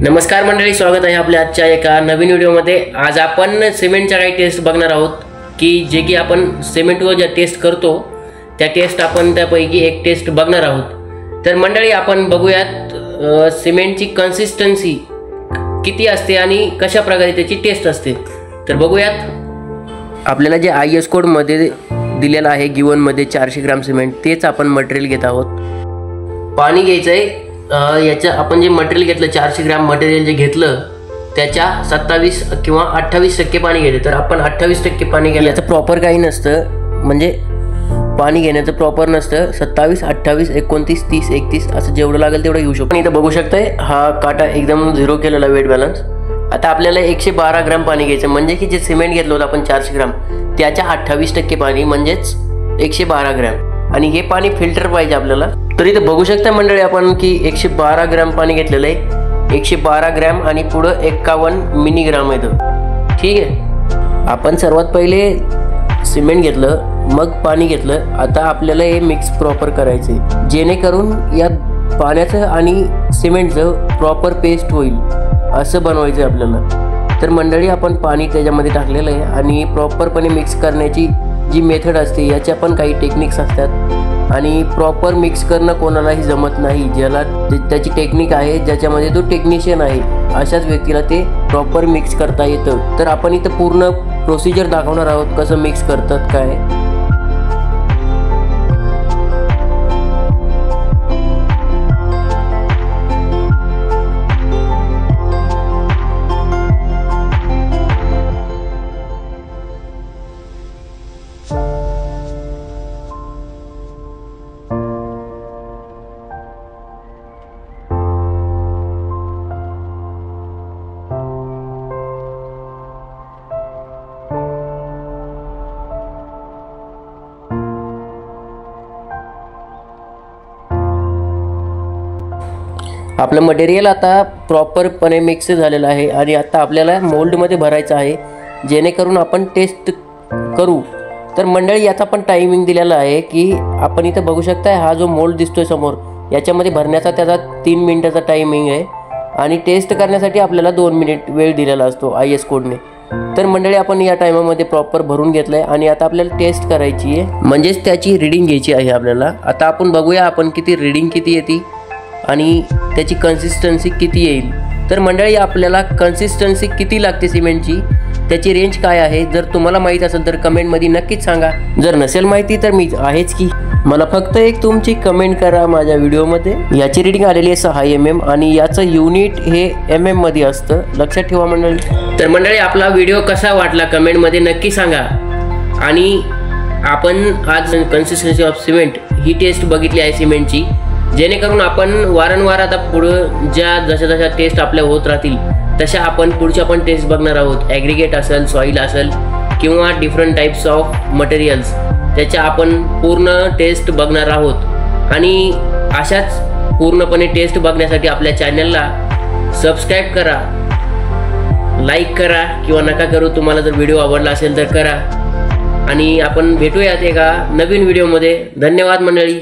नमस्कार मंडळी, स्वागत आहे आपल्या आजच्या एका नवीन व्हिडिओमध्ये। आज आपण सिमेंटच्या काही टेस्ट बघणार आहोत की जे की आपण सिमेंटवर ज्या टेस्ट करतो त्या टेस्ट आपण त्यापैकी एक टेस्ट बघणार आहोत। तर मंडळी आपण बघूयात सिमेंटची कन्सिस्टन्सी किती असते आणि कशा प्रकारे त्याची टेस्ट असते। तर बघूयात। आपल्याला जे IS कोड मध्ये दिलेला आहे गिवन मध्ये 400 ग्राम सिमेंट तेच आपण मटेरियल घेत आहोत। पाणी घ्यायचंय। याच्या आपण जे मटेरियल घेतलं 400 ग्राम मटेरियल जे घेतलं त्याच्या 27 किंवा 28% पाणी घ्यायचं। तर आपण 28% पाणी घ्यायचं। याचं प्रॉपर काही नसतं, म्हणजे पाणी घेण्याचं प्रॉपर नसतं। 27, 28, 29, 30, 31 असं जेवढं लागेल तेवढं घेऊ शकतो। इथं बघू शकताय हा काटा एकदम 0 केलेला वेट बॅलन्स। आता आपल्याला 112 ग्राम पाणी घ्यायचं, म्हणजे की जे सिमेंट घेतलं होतं आपण 400 ग्राम त्याच्या 28% पाणी म्हणजेच 112 ग्राम। आणि हे पाणी फिल्टर पाहिजे आपल्याला। तर इथे बघू शकता मंडळी आपण की 112 ग्राम पाणी घेतलेलं आहे। 112 ग्राम आणि पुढं 51 मिलीग्राम आहे। ठीक आहे, आपण सर्वात पहिले सिमेंट घेतलं, मग पाणी घेतलं। आता आपल्याला हे मिक्स प्रॉपर करायचे जेणेकरून या पाण्याचं आणि सिमेंटचं प्रॉपर पेस्ट होईल असं बनवायचं आपल्याला। तर मंडळी आपण पाणी त्याच्यामध्ये टाकलेलं आहे आणि प्रॉपरपणे मिक्स करण्याची जी मेथड असते याच्या पण काही टेक्निक्स असतात आणि प्रॉपर मिक्स करणं कोणालाही जमत नाही। ज्याला त्याची टेक्निक आहे, ज्याच्यामध्ये तो टेक्निशियन आहे, अशाच व्यक्तीला ते प्रॉपर मिक्स करता येतं। तर आपण इथं पूर्ण प्रोसिजर दाखवणार आहोत कसं मिक्स करतात काय। आपलं मटेरियल आता प्रॉपरपणे मिक्स झालेलं आहे आणि आता आपल्याला मोल्डमध्ये भरायचं आहे जेणेकरून आपण टेस्ट करू। तर मंडळी याचा पण टायमिंग दिलेला आहे की आपण इथं बघू शकता हा जो मोल्ड दिसतोय समोर याच्यामध्ये भरण्याचा त्याचा 3 मिनिटाचा टायमिंग आहे आणि टेस्ट करण्यासाठी आपल्याला 2 मिनिट वेळ दिलेला असतो IS कोडने। तर मंडळी आपण या टायमामध्ये प्रॉपर भरून घेतलंय आणि आता आपल्याला टेस्ट करायची आहे, म्हणजेच त्याची रीडिंग घ्यायची आहे आपल्याला। आता आपण बघूया आपण किती रीडिंग किती येते आणि त्याची कन्सिस्टन्सी किती येईल। तर मंडळी आपल्याला कन्सिस्टन्सी किती लागते सिमेंटची, त्याची रेंज काय आहे, जर तुम्हाला माहीत असेल तर कमेंटमध्ये नक्कीच सांगा। जर नसेल माहिती तर मी आहेच की, मला फक्त एक तुमची कमेंट करा माझ्या व्हिडिओमध्ये। याची रीडिंग आलेली आहे 6 mm आणि याचं युनिट हे mm मध्ये असतं, लक्षात ठेवा मंडळी। तर मंडळी आपला व्हिडिओ कसा वाटला कमेंटमध्ये नक्की सांगा। आणि आपण आज कन्सिस्टन्सी ऑफ सिमेंट ही टेस्ट बघितली आहे सिमेंटची, जेणेकरून आपण वारंवार आता पुढं जशा जशा टेस्ट आपल्या होत राहतील तशा आपण पुढच्या पण टेस्ट बघणार आहोत। ॲग्रिगेट असेल, सॉईल असेल किंवा डिफरंट टाईप्स ऑफ मटेरियल्स, त्याच्या आपण पूर्ण टेस्ट बघणार आहोत। आणि अशाच पूर्णपणे टेस्ट बघण्यासाठी आपल्या चॅनलला सबस्क्राईब करा, लाईक करा किंवा नका करू, तुम्हाला जर व्हिडिओ आवडला असेल तर करा। आणि आपण भेटूयात एका नवीन व्हिडिओमध्ये। धन्यवाद मंडळी।